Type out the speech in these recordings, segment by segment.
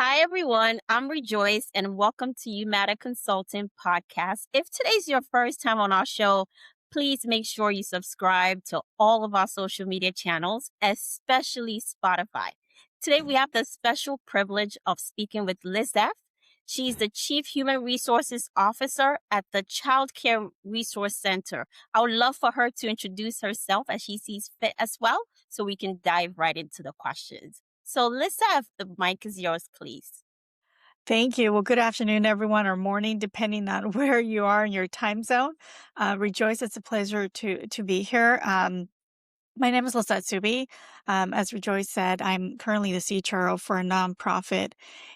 Hi, everyone. I'm Rejoice, and welcome to Umatta Consulting Podcast. If today's your first time on our show, please make sure you subscribe to all of our social media channels, especially Spotify. Today, we have the special privilege of speaking with Lisseth. She's the Chief Human Resources Officer at the Child Care Resource Center. I would love for her to introduce herself as she sees fit as well, so we can dive right into the questions. So, Lisseth, the mic is yours, please. Thank you. Well, good afternoon, everyone, or morning, depending on where you are in your time zone. Rejoice, it's a pleasure to be here. My name is Lisseth Subi. As Rejoice said, I'm currently the CHRO for a nonprofit.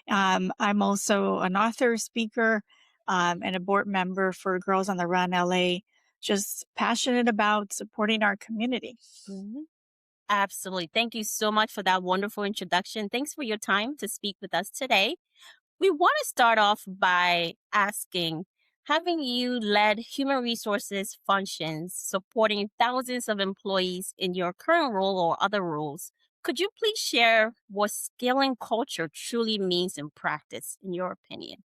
I'm also an author, speaker, and a board member for Girls on the Run LA. Just passionate about supporting our community. Mhm. Absolutely. Thank you so much for that wonderful introduction. Thanks for your time to speak with us today. We want to start off by asking, having you led human resources functions supporting thousands of employees in your current role or other roles, could you please share what scaling culture truly means in practice, in your opinion?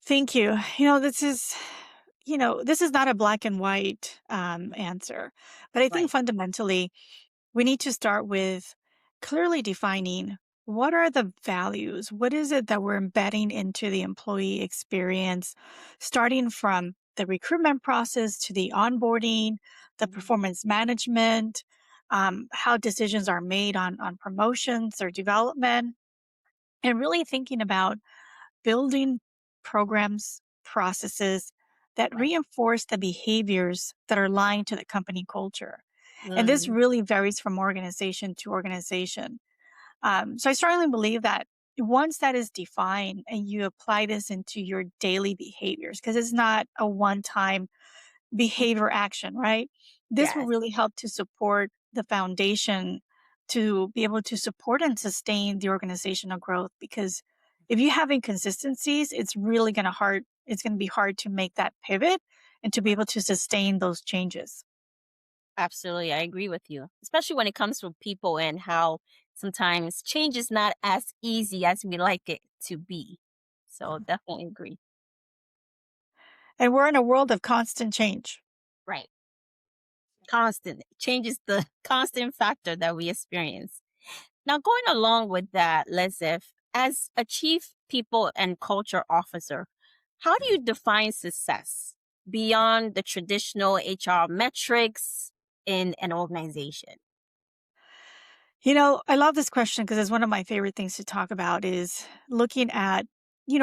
Thank you. This is not a black and white answer, but I think Right. fundamentally we need to start with clearly defining what are the values? What is it that we're embedding into the employee experience, starting from the recruitment process to the onboarding, the Mhm. performance management, how decisions are made on promotions or development, and really thinking about building programs, processes that Right. reinforce the behaviors that are aligned to the company culture. And this Mm, really varies from organization to organization. So I strongly believe that once that is defined and you apply this into your daily behaviors, because it's not a one time behavior action, right? This will yes. really help to support the foundation to be able to support and sustain the organizational growth because if you have inconsistencies, it's going to be hard to make that pivot and to be able to sustain those changes. Absolutely. I agree with you, especially when it comes to people and how sometimes change is not as easy as we like it to be. So definitely agree. And we're in a world of constant change. Right. Constant change is the constant factor that we experience. Now, going along with that, Lizeth, as a chief people and culture officer, how do you define success beyond the traditional HR metrics in an organization? I love this question because it's one of my favorite things to talk about is looking at,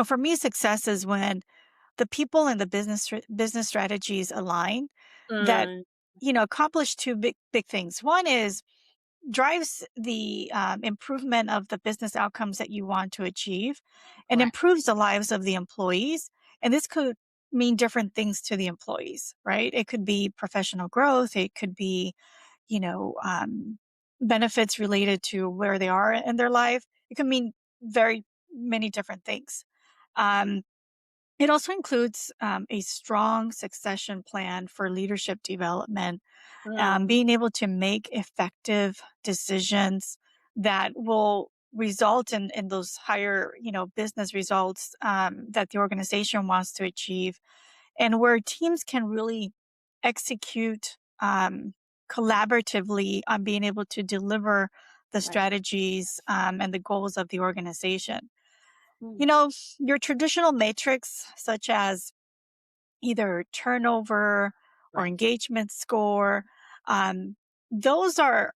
for me, success is when the people and the business strategies align that, Mm, accomplish two big things. One is drives the improvement of the business outcomes that you want to achieve and correct. improves the lives of the employees. And this could mean different things to the employees, right? It could be professional growth. It could be you know, um, benefits related to where they are in their life. It can mean very many different things. Um, it also includes a strong succession plan for leadership development, Mm, being able to make effective decisions that will result in those higher, business results that the organization wants to achieve and where teams can really execute collaboratively on being able to deliver the right. strategies and the goals of the organization. Mm, You know, your traditional matrix, such as either turnover or right. engagement score, um, those are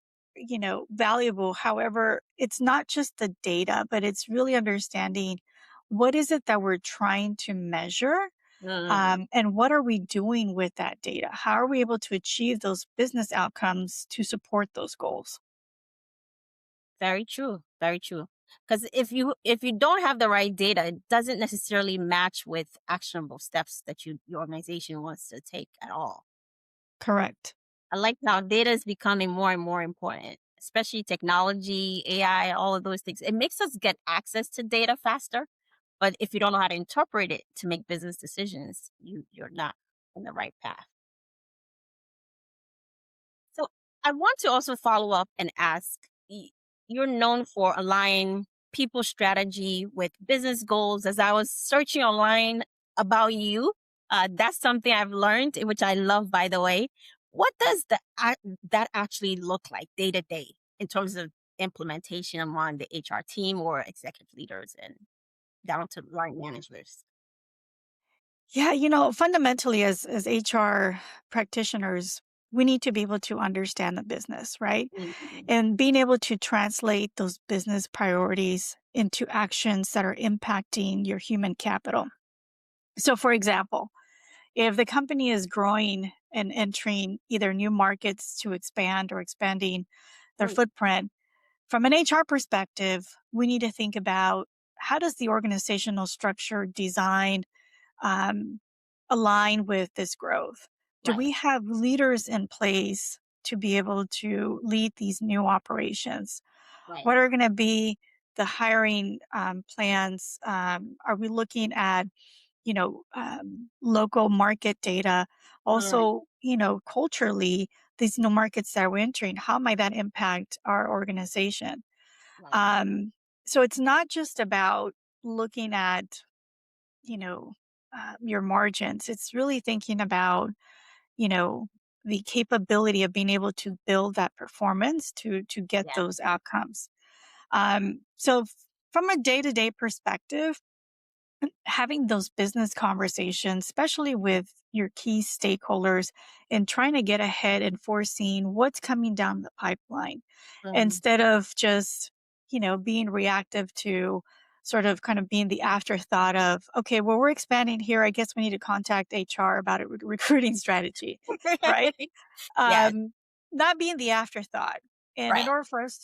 valuable. However, it's not just the data, but it's really understanding what is it that we're trying to measure Mm, and what are we doing with that data? How are we able to achieve those business outcomes to support those goals? very true. Very true. Because if you don't have the right data, it doesn't necessarily match with actionable steps that your organization wants to take at all. Correct. I like how data is becoming more and more important, especially technology, AI, all of those things. It makes us get access to data faster, but if you don't know how to interpret it to make business decisions, you're not in the right path. So I want to also follow up and ask, you're known for aligning people strategy with business goals. As I was searching online about you, that's something I've learned, which I love, by the way. What does that actually look like day to day in terms of implementation among the HR team or executive leaders and down to line managers? Yeah, fundamentally as HR practitioners, we need to be able to understand the business, right? Mhm. And being able to translate those business priorities into actions that are impacting your human capital. So, for example, if the company is growing and entering either new markets to expand or expanding their Mm, footprint, from an HR perspective, we need to think about how does the organizational structure design um, align with this growth? Do right, we have leaders in place to be able to lead these new operations? right, What are going to be the hiring plans? Are we looking at local market data? mm, Also, culturally, these new markets that we're entering, how might that impact our organization? right, Um, so it's not just about looking at you know, your margins. It's really thinking about, you know, the capability of being able to build that performance to get yeah, those outcomes. From a day to day perspective, having those business conversations, especially with your key stakeholders, and trying to get ahead and foreseeing what's coming down the pipeline mm, instead of just, being reactive to sort of kind of being the afterthought of, okay, well, we're expanding here. I guess we need to contact HR about a recruiting strategy, right? yes, Um, Not being the afterthought. And in right, order for us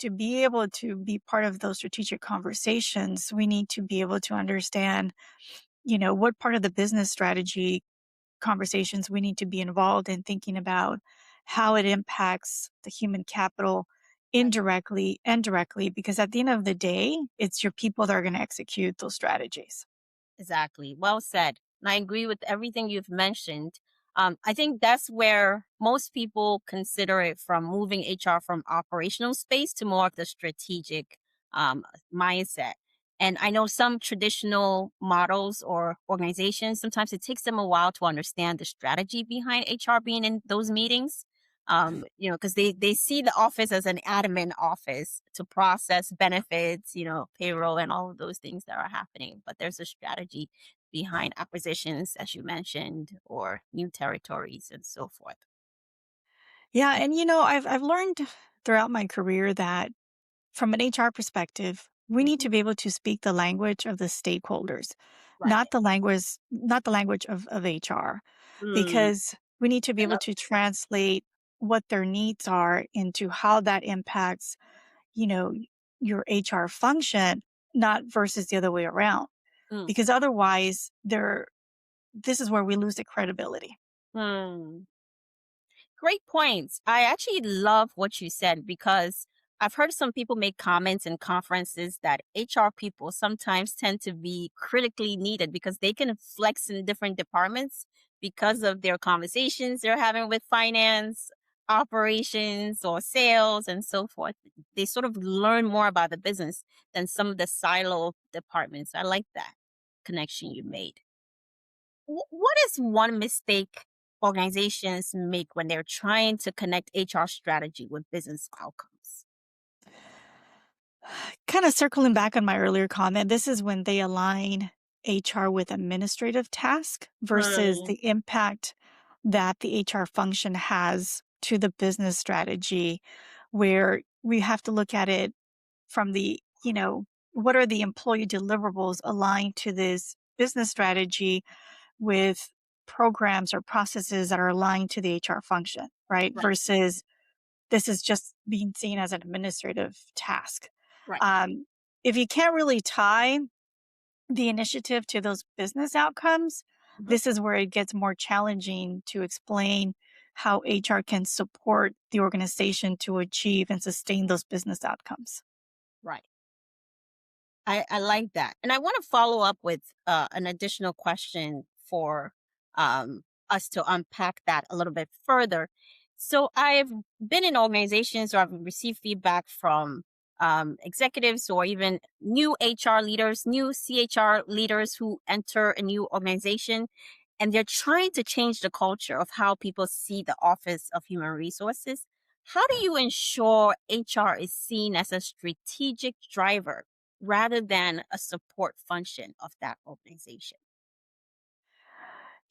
to be able to be part of those strategic conversations, we need to be able to understand, what part of the business strategy conversations we need to be involved in thinking about how it impacts the human capital right. indirectly and directly, because at the end of the day, it's your people that are going to execute those strategies. Exactly. Well said. And I agree with everything you've mentioned. I think that's where most people consider it from moving HR from operational space to more of the strategic um, mindset. And I know some traditional models or organizations, sometimes it takes them a while to understand the strategy behind HR being in those meetings. Because they see the office as an admin office to process benefits, payroll and all of those things that are happening. But there's a strategy behind acquisitions, as you mentioned, or new territories and so forth. Yeah, and I've learned throughout my career that from an HR perspective, we need Mhm. to be able to speak the language of the stakeholders, Right. not the language of HR, Mm, because we need to be I able love to translate what their needs are into how that impacts, you know, your HR function, not versus the other way around. mm, Because otherwise this is where we lose the credibility. mm. Great points. I actually love what you said because I've heard some people make comments in conferences that HR people sometimes tend to be critically needed because they can flex in different departments because of their conversations they're having with finance, operations, or sales, and so forth. They sort of learn more about the business than some of the silo departments. I like that connection you made. What is one mistake organizations make when they're trying to connect HR strategy with business outcomes? Kind of circling back on my earlier comment, this is when they align HR with administrative task versus Hmm, the impact that the HR function has to the business strategy, where we have to look at it from what are the employee deliverables aligned to this business strategy with programs or processes that are aligned to the HR function, right? right, Versus this is just being seen as an administrative task. right. Um, if you can't really tie the initiative to those business outcomes, Mhm. this is where it gets more challenging to explain how HR can support the organization to achieve and sustain those business outcomes. Right. I like that. And I want to follow up with an additional question for us to unpack that a little bit further. So I've been in organizations or I've received feedback from executives or even new HR leaders, new CHR leaders who enter a new organization, and they're trying to change the culture of how people see the Office of Human Resources. How do you ensure HR is seen as a strategic driver rather than a support function of that organization?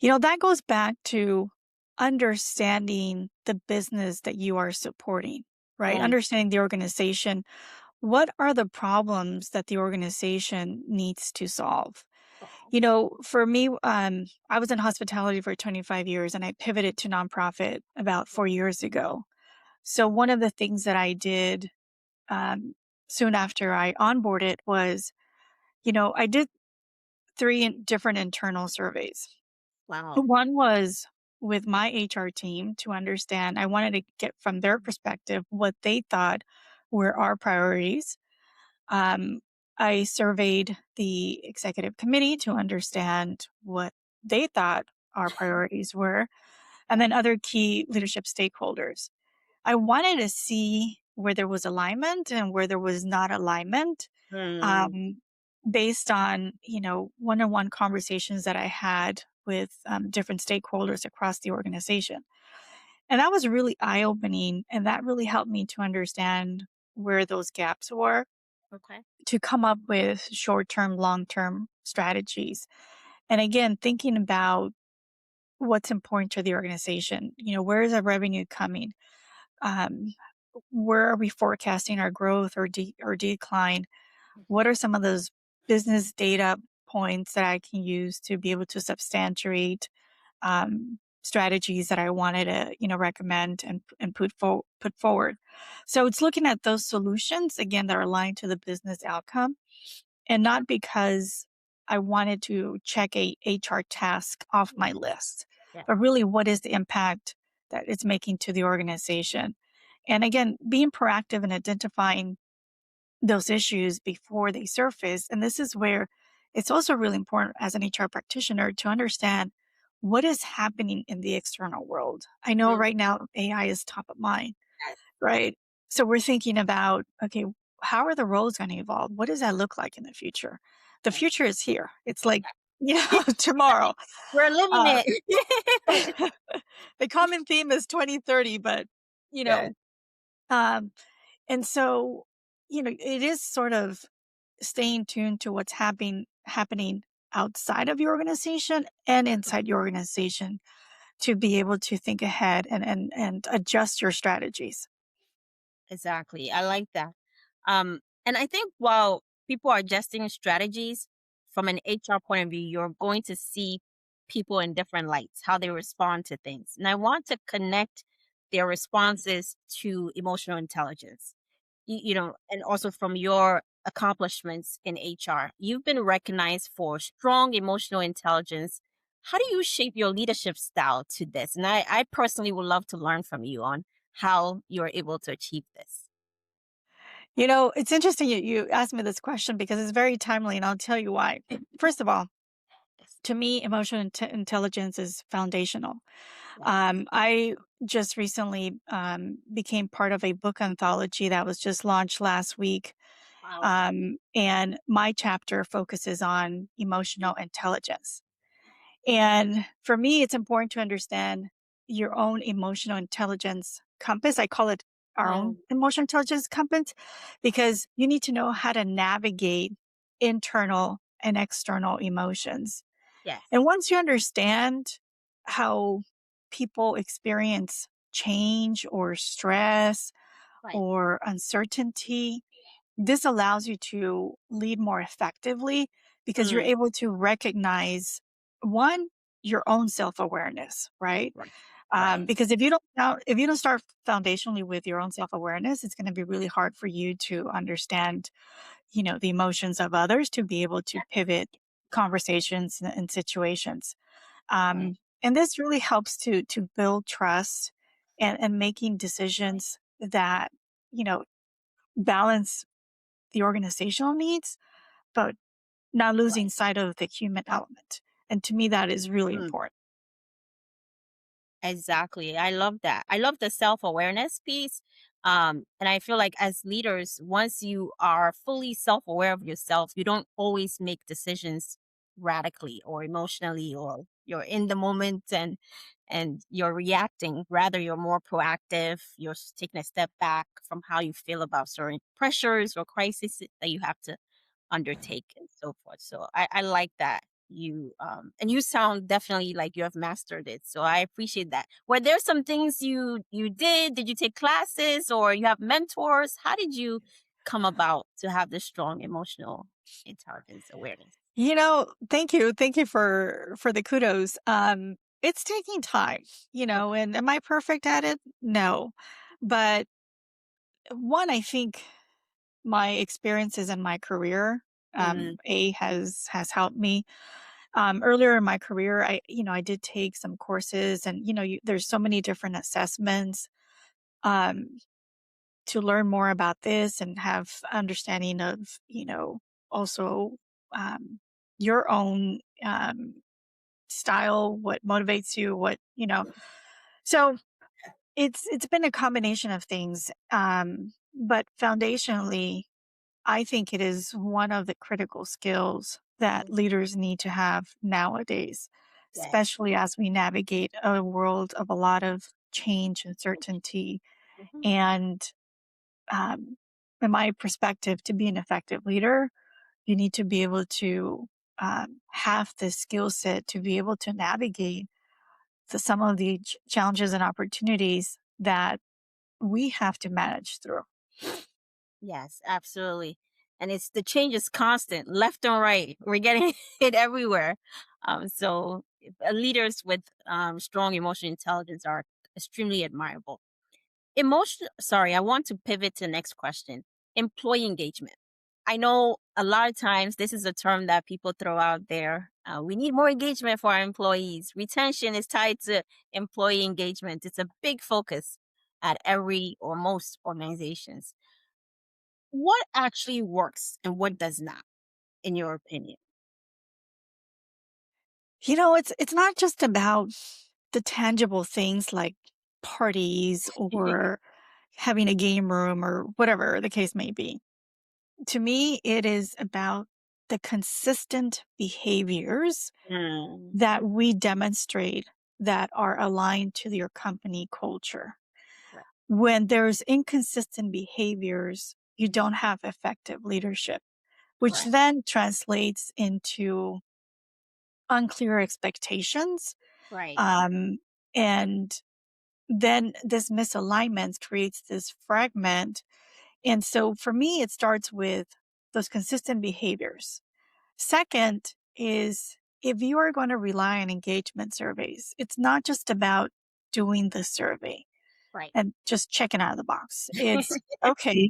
That goes back to understanding the business that you are supporting, right? Mm. Understanding the organization. What are the problems that the organization needs to solve? Oh, For me, I was in hospitality for 25 years and I pivoted to nonprofit about 4 years ago. So, one of the things that I did um, soon after I onboarded was, I did different internal surveys. wow. One was with my HR team to understand, I wanted to get from their perspective what they thought were our priorities. Um, I surveyed the executive committee to understand what they thought our priorities were, and then other key leadership stakeholders. I wanted to see where there was alignment and where there was not alignment, Hmm. um, based on one-on-one conversations that I had with different stakeholders across the organization, and that was really eye-opening, and that really helped me to understand where those gaps were Okay. to come up with short-term, long-term strategies. And again, thinking about what's important to the organization. Where is our revenue coming? Um, where are we forecasting our growth or decline? What are some of those business data points that I can use to be able to substantiate strategies that I wanted to, recommend and put forward? So it's looking at those solutions again that are aligned to the business outcome, and not because I wanted to check a HR task off my list, Yeah. but really what is the impact that it's making to the organization. And again, being proactive and identifying those issues before they surface. And this is where it's also really important as an HR practitioner to understand what is happening in the external world. I know Mhm. right now AI is top of mind, Yes. right? So we're thinking about, okay, how are the roles going to evolve? What does that look like in the future? The Yes. future is here. It's like, tomorrow. We're living Uh, it. the common theme is 2030, but, you Yes. know, um, and so, it is sort of staying tuned to what's happening outside of your organization and inside your organization to be able to think ahead and adjust your strategies. Exactly. I like that. And I think while people are adjusting strategies from an HR point of view, you're going to see people in different lights, how they respond to things. And I want to connect their responses to emotional intelligence. And also from your accomplishments in HR, you've been recognized for strong emotional intelligence. How do you shape your leadership style to this? And I personally would love to learn from you on how you're able to achieve this. It's interesting you asked me this question because it's very timely, and I'll tell you why. First of all, Yes. to me, emotional intelligence is foundational. Yes. I just recently became part of a book anthology that was just launched last week. Wow. And my chapter focuses on emotional intelligence. And for me, it's important to understand your own emotional intelligence compass. I call it our own Mm, emotional intelligence compass because you need to know how to navigate internal and external emotions. yes. And once you understand how people experience change or stress Right. or uncertainty, this allows you to lead more effectively because you're Mm, able to recognize one, your own self-awareness, right? right. Right. Because if you don't start foundationally with your own self-awareness, it's going to be really hard for you to understand, the emotions of others to be able to pivot conversations and situations. Right. And this really helps to build trust and making decisions that you know balance the organizational needs, but not losing Right. sight of the human element. And to me, that is really Mm, important. exactly. I love that. I love the self awareness piece. And I feel like as leaders, once you are fully self aware of yourself, you don't always make decisions radically or emotionally, or you're in the moment and you're reacting. Rather, you're more proactive. You're taking a step back from how you feel about certain pressures or crises that you have to undertake and so forth. So I like that and you sound definitely like you have mastered it. So I appreciate that. Were there some things you did? Did you take classes or you have mentors? How did you come about to have this strong emotional intelligence awareness? Thank you. Thank you for the kudos. It's taking time, Okay. and am I perfect at it? No. But one, I think my experiences in my career, Mm, has helped me. Earlier in my career, I did take some courses, and there's so many different assessments um, to learn more about this and have understanding of, also um, your own style, what motivates you, So it's been a combination of things, but foundationally, I think it is one of the critical skills that mm, leaders need to have nowadays, yes. especially as we navigate a world of a lot of change, uncertainty, Mhm. and um, in my perspective, to be an effective leader, you need to be able to have the skill set to be able to navigate some of the challenges and opportunities that we have to manage through. Yes, absolutely. And it's the change is constant, left and right. We're getting it everywhere. Leaders with strong emotional intelligence are extremely admirable. Sorry, I want to pivot to the next question. Employee engagement. I know a lot of times this is a term that people throw out there. We need more engagement for our employees. Retention is tied to employee engagement. It's a big focus at every or most organizations. What actually works and what does not, in your opinion? It's not just about the tangible things like parties or having a game room or whatever the case may be. To me, it is about the consistent behaviors Mm, that we demonstrate that are aligned to your company culture. right, When there's inconsistent behaviors, you don't have effective leadership, which correct. then translates into unclear expectations. Right. Um, and then this misalignment creates this fragment. And so for me, it starts with those consistent behaviors. Second is, if you are going to rely on engagement surveys, it's not just about doing the survey Right. and just checking out of the box. It's okay,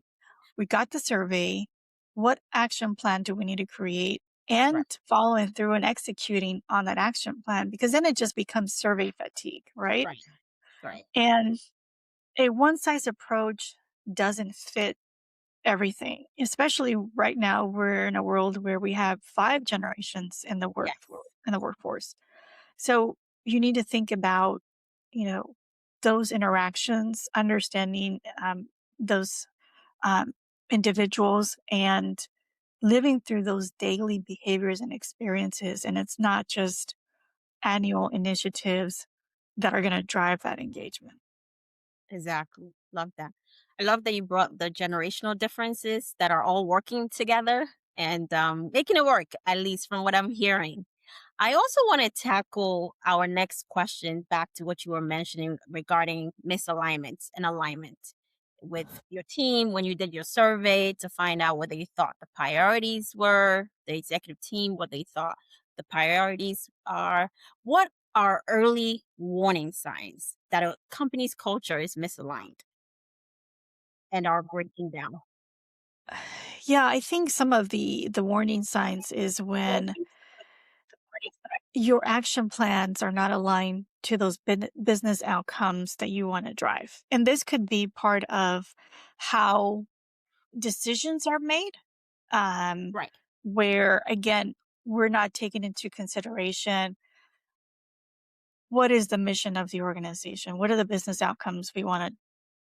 we got the survey. What action plan do we need to create? Right. And following through and executing on that action plan, because then it just becomes survey fatigue, right? Right. Right. And a one size approach doesn't fit everything, especially right now. We're in a world where we have five generations in the Yes. workforce. So you need to think about, you know, those interactions, understanding those um, individuals and living through those daily behaviors and experiences. And it's not just annual initiatives that are going to drive that engagement. Exactly. Love that. I love that you brought the generational differences that are all working together and making it work, at least from what I'm hearing. I also want to tackle our next question back to what you were mentioning regarding misalignments and alignment with your team when you did your survey to find out whether you thought the priorities were, the executive team, what they thought the priorities are. What are early warning signs that a company's culture is misaligned and are breaking down? Yeah, I think some of the warning signs is when your action plans are not aligned to those business outcomes that you want to drive. And this could be part of how decisions are made, um, Right, where again, we're not taking into consideration what is the mission of the organization, what are the business outcomes we want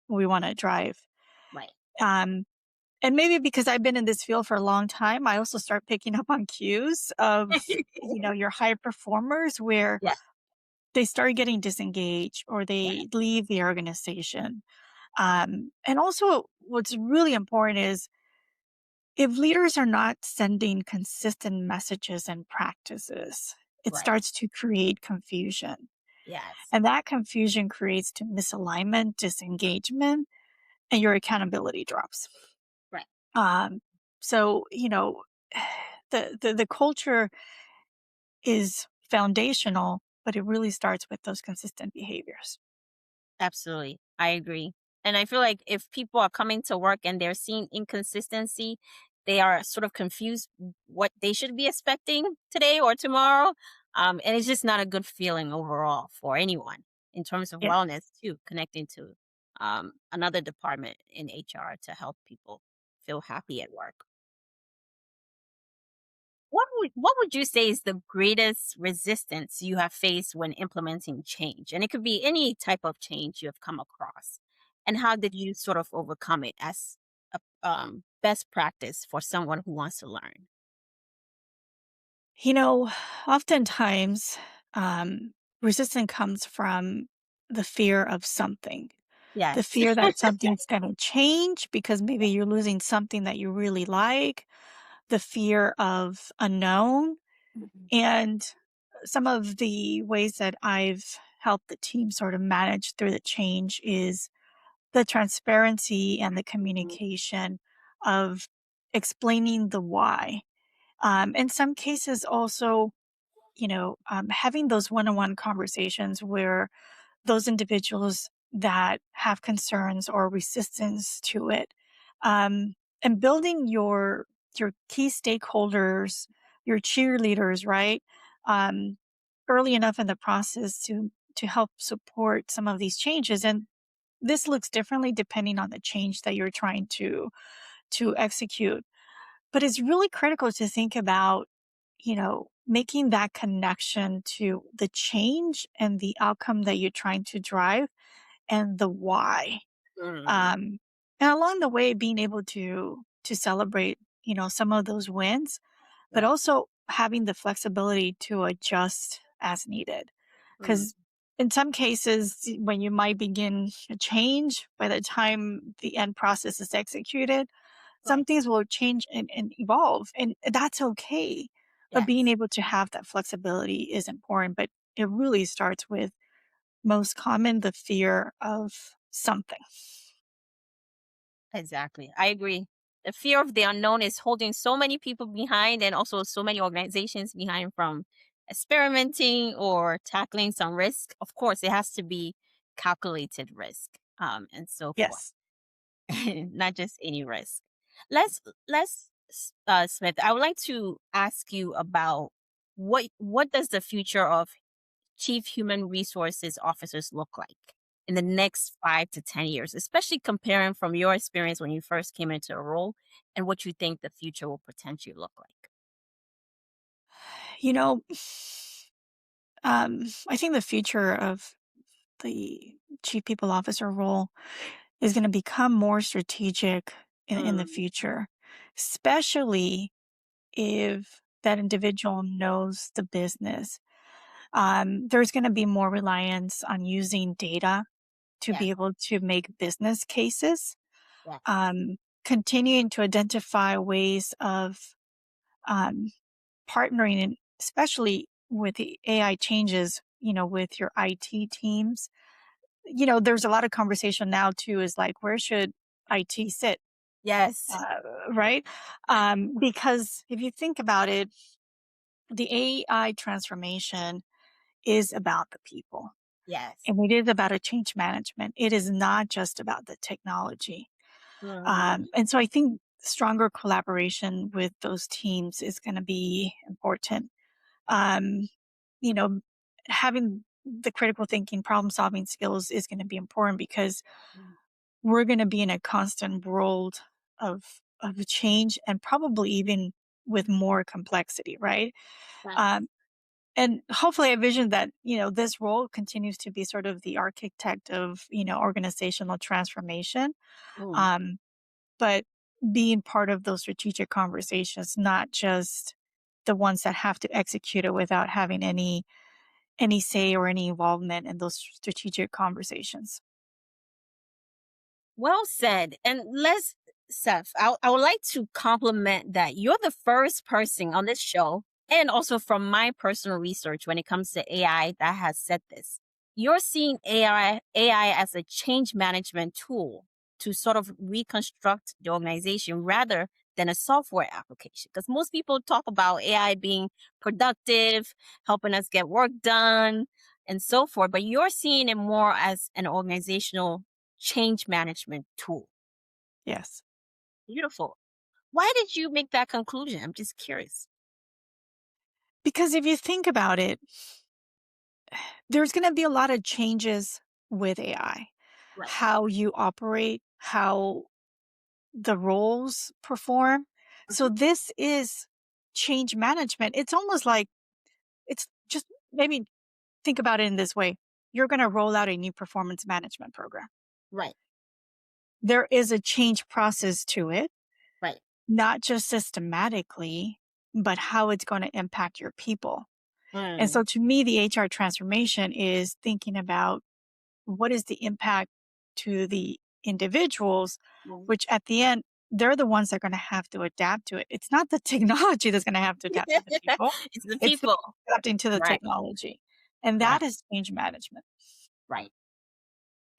to drive. Um, and maybe because I've been in this field for a long time, I also start picking up on cues of, your high performers where Yeah, they start getting disengaged or yeah, they leave the organization. And also, what's really important is if leaders are not sending consistent messages and practices, it right. starts to create confusion. Yes, And that confusion creates to misalignment, disengagement, and your accountability drops. right. Um, so, the culture is foundational, but it really starts with those consistent behaviors. Absolutely. I agree. And I feel like if people are coming to work and they're seeing inconsistency, they are sort of confused what they should be expecting today or tomorrow. And it's just not a good feeling overall for anyone in terms of Yeah. wellness, too, connecting to another department in HR to help people feel happy at work. What would you say is the greatest resistance you have faced when implementing change? And it could be any type of change you have come across. And how did you sort of overcome it as a best practice for someone who wants to learn? You know, oftentimes, um, resistance comes from the fear of something, the Yes. fear that something's going to change because maybe you're losing something that you really like, the fear of unknown. Mhm. And some of the ways that I've helped the team sort of manage through the change is the transparency and the communication of explaining the why. In some cases, also, having those one on one conversations where those individuals that have concerns or resistance to it, and building your key stakeholders, your cheerleaders, right? Um, early enough in the process to help support some of these changes. And this looks differently depending on the change that you're trying to execute. But it's really critical to think about, making that connection to the change and the outcome that you're trying to drive and the why. Mm, Um, and along the way, being able to celebrate, some of those wins, but right. also having the flexibility to adjust as needed. Mm, Because in some cases, when you might begin a change, by the time the end process is executed, some right. things will change and evolve, and that's okay. But being Yes. able to have that flexibility is important. But it really starts with most common the fear of something. Exactly. I agree. The fear of the unknown is holding so many people behind and also so many organizations behind from experimenting or tackling some risk. Of course, it has to be calculated risk and so forth, Yes. not just any risk. Smith, I would like to ask you about what does the future of chief human resources officers look like in the next 5 to 10 years, especially comparing from your experience when you first came into a role and what you think the future will potentially look like? You know, I think the future of the chief people officer role is going to become more strategic in the Mm, future, especially if that individual knows the business. There's going to be more reliance on using data to yes, be able to make business cases, yes, um, continuing to identify ways of um, partnering, and especially with the AI changes, with your IT teams. There's a lot of conversation now too, is like, where should IT sit? yes, Uh, right? Because if you think about it, the AI transformation is about the people. yes. And it is about a change management. It is not just about the technology. Mhm. And so I think stronger collaboration with those teams is going to be important. Um, you know, having the critical thinking, problem solving skills is going to be important because Mm, we're going to be in a constant world of change and probably even with more complexity, right? yes. Um, and hopefully I vision that, this role continues to be sort of the architect of, organizational transformation. Mm, Um, but being part of those strategic conversations, not just the ones that have to execute it without having any say or any involvement in those strategic conversations. Well said. And let's, Seth, I would like to compliment that you're the first person on this show, and also from my personal research when it comes to AI, that has said this. You're seeing AI as a change management tool to sort of reconstruct the organization rather than a software application. Because most people talk about AI being productive, helping us get work done, and so forth. But you're seeing it more as an organizational change management tool. Yes. Beautiful. Why did you make that conclusion? I'm just curious. Because if you think about it, there's going to be a lot of changes with AI. Right. How you operate, how the roles perform. So Mhm. this is change management. It's almost like it's just maybe think about it in this way. You're going to roll out a new performance management program. Right. There is a change process to it, Right. not just systematically, but how it's going to impact your people. And Mm. so to me, the HR transformation is thinking about what is the impact to the individuals, Mm. which at the end, they're the ones that are going to have to adapt to it. It's not the technology that's going to have to adapt to the people. It's the It's the people. adapting to the Right. technology. And Right. that is change management. Right.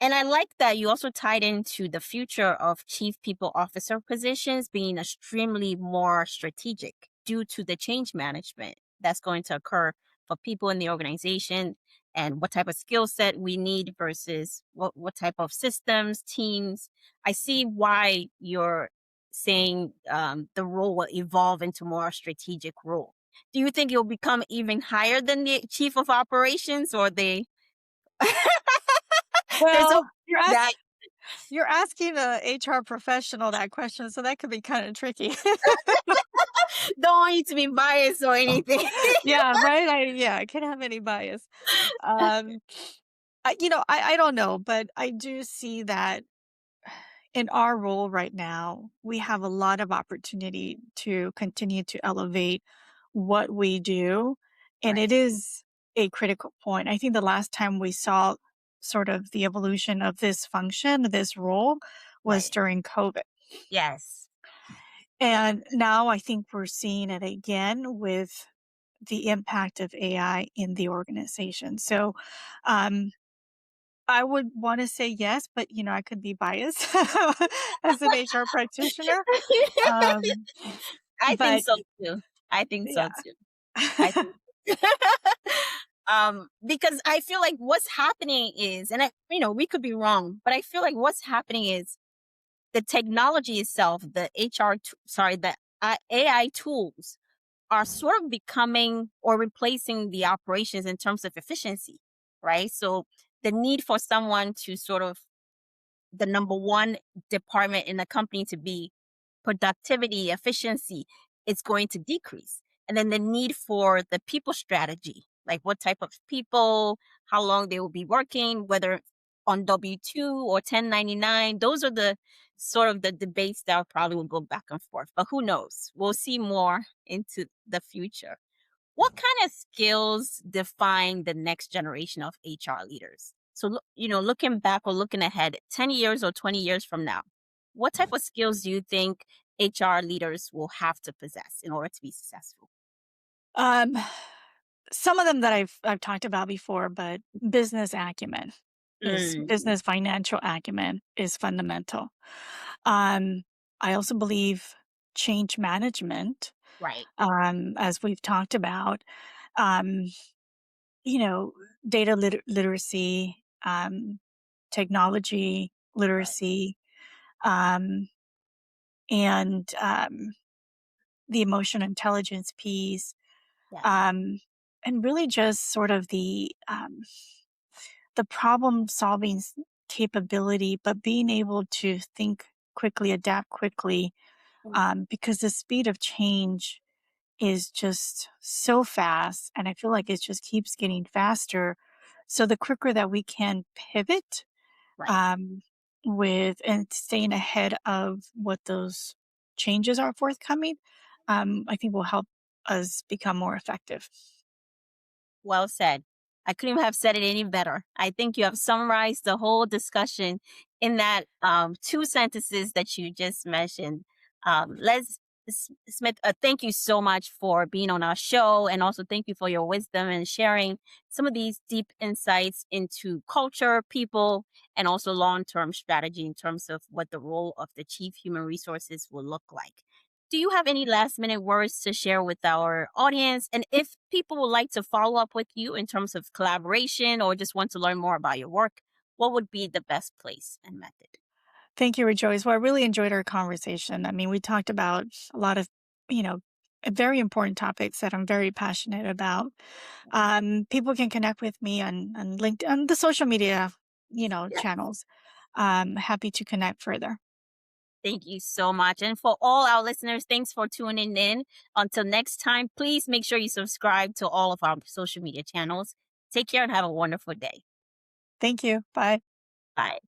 And I like that you also tied into the future of chief people officer positions being extremely more strategic due to the change management that's going to occur for people in the organization and what type of skill set we need versus what type of systems, teams. I see why you're saying the role will evolve into more strategic role. Do you think it'll become even higher than the chief of operations or they there's Well, always that. you're asking a HR professional that question, so that could be kind of tricky. Don't want you to be biased or anything. Yeah, right. I can't have any bias. Um, I don't know, but I do see that in our role right now, we have a lot of opportunity to continue to elevate what we do. And Right, it is a critical point. I think the last time we saw sort of the evolution of this function, this role, was right. during COVID. Yes. Yep. And now I think we're seeing it again with the impact of AI in the organization. So, um, I would wanna say yes, but, I could be biased as an HR practitioner. Um, I think but so too. I think yeah. so too. I think because I feel like what's happening is, and we could be wrong, but I feel like what's happening is the technology itself, the the AI tools are sort of becoming or replacing the operations in terms of efficiency, right? So the need for someone to sort of the number one department in the company to be productivity, efficiency, it's going to decrease. And then the need for the people strategy, like what type of people, how long they will be working, whether on W-2 or 1099, those are the sort of the debates that probably will go back and forth. But who knows? We'll see more into the future. What kind of skills define the next generation of HR leaders? So, looking back or looking ahead, 10 years or 20 years from now, what type of skills do you think HR leaders will have to possess in order to be successful? Um, some of them that I've talked about before, but Mm, business financial acumen is fundamental. Um, I also believe change management, right, as we've talked about, um, you know, data literacy, technology right, literacy, um, and the emotional intelligence piece, yeah, um, and really just sort of the problem solving capability, but being able to think quickly, adapt quickly, mm, because the speed of change is just so fast, and I feel like it just keeps getting faster. So the quicker that we can pivot, right, um, with and staying ahead of what those changes are forthcoming, I think will help us become more effective. Well said. I couldn't have said it any better. I think you have summarized the whole discussion in that two sentences that you just mentioned. Smith, thank you so much for being on our show. And also, thank you for your wisdom and sharing some of these deep insights into culture, people, and also long term strategy in terms of what the role of the chief human resources will look like. Do you have any last minute words to share with our audience? And if people would like to follow up with you in terms of collaboration or just want to learn more about your work, what would be the best place and method? Thank you, Rejoice. Well, I really enjoyed our conversation. I mean, we talked about a lot of, you know, very important topics that I'm very passionate about. People can connect with me on LinkedIn, on the social media, Yeah. channels. Happy to connect further. Thank you so much. And for all our listeners, thanks for tuning in. Until next time, please make sure you subscribe to all of our social media channels. Take care and have a wonderful day. Thank you. Bye. Bye.